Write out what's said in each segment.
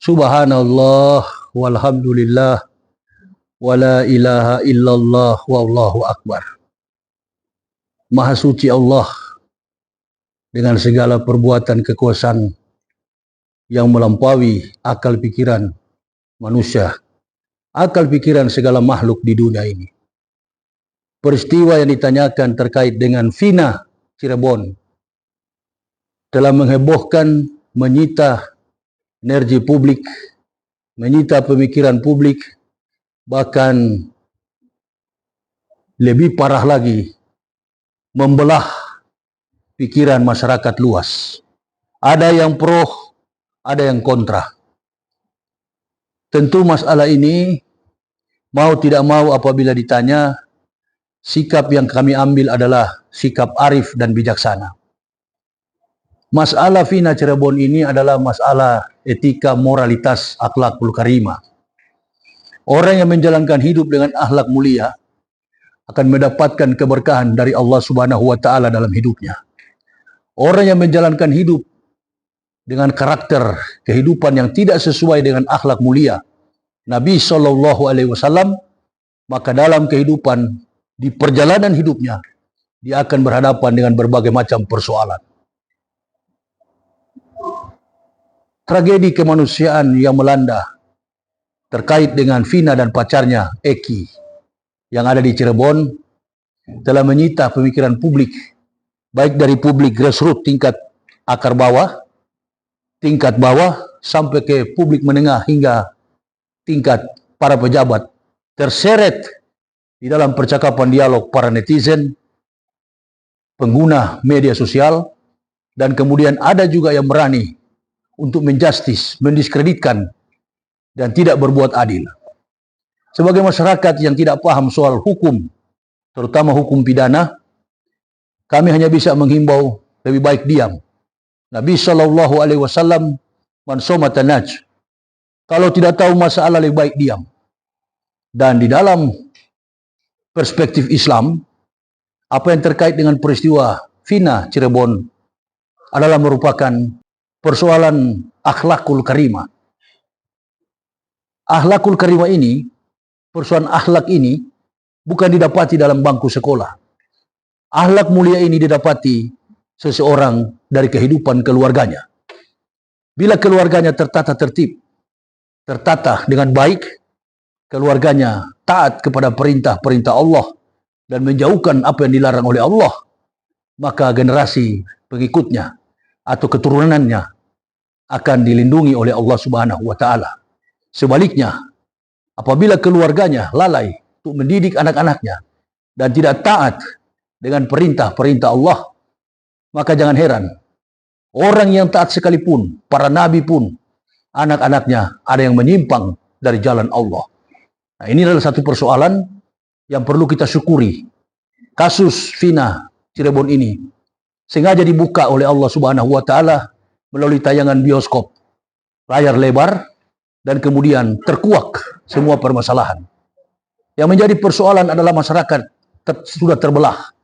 Subhanallah walhamdulillah wala ilaha illallah wallahu akbar. Maha suci Allah dengan segala perbuatan kekuasaan yang melampaui akal pikiran manusia, akal pikiran segala makhluk di dunia ini. Peristiwa yang ditanyakan terkait dengan Vina Cirebon telah menghebohkan, menyita energi publik, menyita pemikiran publik, bahkan lebih parah lagi, membelah pikiran masyarakat luas. Ada yang pro, ada yang kontra. Tentu masalah ini, mau tidak mau apabila ditanya, sikap yang kami ambil adalah sikap arif dan bijaksana. Masalah Vina Cirebon ini adalah masalah etika, moralitas, akhlakul karimah. Orang yang menjalankan hidup dengan akhlak mulia akan mendapatkan keberkahan dari Allah Subhanahu wa taala dalam hidupnya. Orang yang menjalankan hidup dengan karakter kehidupan yang tidak sesuai dengan akhlak mulia Nabi Shallallahu alaihi wasallam, maka dalam kehidupan di perjalanan hidupnya dia akan berhadapan dengan berbagai macam persoalan. Tragedi kemanusiaan yang melanda terkait dengan Vina dan pacarnya Eki yang ada di Cirebon telah menyita pemikiran publik, baik dari publik grassroots tingkat akar bawah, tingkat bawah, sampai ke publik menengah hingga tingkat para pejabat, terseret di dalam percakapan dialog para netizen, pengguna media sosial, dan kemudian ada juga yang berani untuk menjustis, mendiskreditkan, dan tidak berbuat adil. Sebagai masyarakat yang tidak paham soal hukum, terutama hukum pidana, kami hanya bisa menghimbau lebih baik diam. Nabi Shallallahu alaihi wasallam, man somata naj. Kalau tidak tahu masalah lebih baik diam. Dan di dalam perspektif Islam, apa yang terkait dengan peristiwa Vina Cirebon adalah merupakan persoalan akhlakul karimah. Akhlakul karimah ini, persoalan akhlak ini bukan didapati dalam bangku sekolah. Akhlak mulia ini didapati seseorang dari kehidupan keluarganya. Bila keluarganya tertata tertib, tertata dengan baik, keluarganya taat kepada perintah-perintah Allah dan menjauhkan apa yang dilarang oleh Allah, maka generasi pengikutnya atau keturunannya akan dilindungi oleh Allah Subhanahu wa taala. Sebaliknya, apabila keluarganya lalai untuk mendidik anak-anaknya dan tidak taat dengan perintah-perintah Allah, maka jangan heran orang yang taat sekalipun, para nabi pun, anak-anaknya ada yang menyimpang dari jalan Allah. Nah, ini adalah satu persoalan yang perlu kita syukuri. Kasus Vina Cirebon ini sengaja dibuka oleh Allah Subhanahu wa taala melalui tayangan bioskop layar lebar, dan kemudian terkuak semua permasalahan. Yang menjadi persoalan adalah masyarakat sudah terbelah.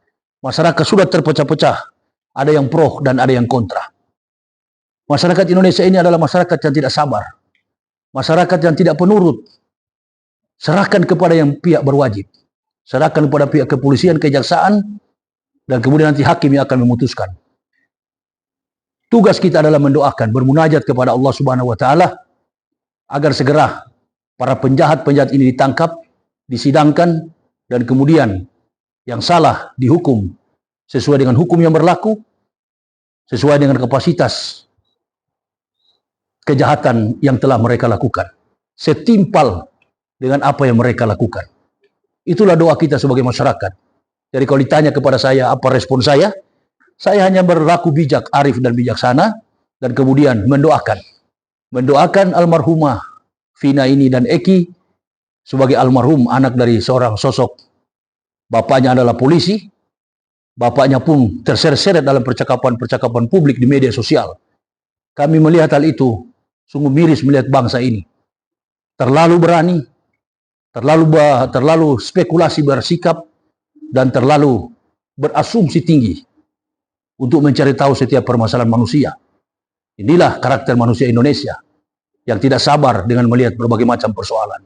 Masyarakat sudah terpecah-pecah. Ada yang pro dan ada yang kontra. Masyarakat Indonesia ini adalah masyarakat yang tidak sabar. Masyarakat yang tidak penurut. Serahkan kepada yang pihak berwajib. Serahkan kepada pihak kepolisian, kejaksaan, dan kemudian nanti hakim yang akan memutuskan. Tugas kita adalah mendoakan, bermunajat kepada Allah Subhanahu wa taala agar segera para penjahat-penjahat ini ditangkap, disidangkan, dan kemudian yang salah dihukum sesuai dengan hukum yang berlaku, sesuai dengan kapasitas kejahatan yang telah mereka lakukan, setimpal dengan apa yang mereka lakukan. Itulah doa kita sebagai masyarakat. Jadi kalau ditanya kepada saya apa respon saya hanya berlaku bijak, arif dan bijaksana, dan kemudian mendoakan almarhumah Vina ini dan Eki sebagai almarhum anak dari seorang sosok. Bapaknya adalah polisi, bapaknya pun terseret-seret dalam percakapan-percakapan publik di media sosial. Kami melihat hal itu, sungguh miris melihat bangsa ini. Terlalu berani, terlalu spekulasi bersikap, dan terlalu berasumsi tinggi untuk mencari tahu setiap permasalahan manusia. Inilah karakter manusia Indonesia. yang tidak sabar dengan melihat berbagai macam persoalan.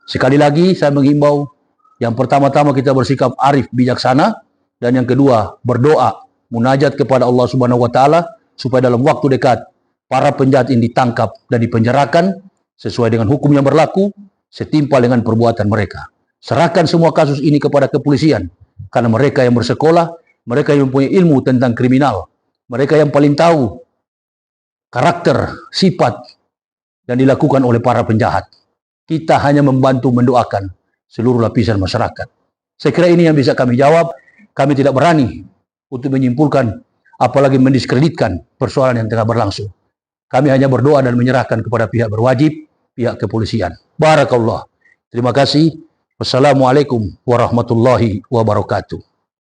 Sekali lagi saya menghimbau, yang pertama-tama kita bersikap arif bijaksana, dan yang kedua berdoa, munajat kepada Allah Subhanahu wa taala supaya dalam waktu dekat para penjahat ini ditangkap dan dipenjarakan sesuai dengan hukum yang berlaku, setimpal dengan perbuatan mereka. Serahkan semua kasus ini kepada kepolisian, karena mereka yang bersekolah, mereka yang mempunyai ilmu tentang kriminal, mereka yang paling tahu karakter, sifat yang dilakukan oleh para penjahat. Kita hanya membantu mendoakan seluruh lapisan masyarakat. Saya kira ini yang bisa kami jawab. Kami tidak berani untuk menyimpulkan, apalagi mendiskreditkan persoalan yang tengah berlangsung. Kami hanya berdoa dan menyerahkan kepada pihak berwajib, pihak kepolisian. Barakallah. Terima kasih. Wassalamualaikum warahmatullahi wabarakatuh.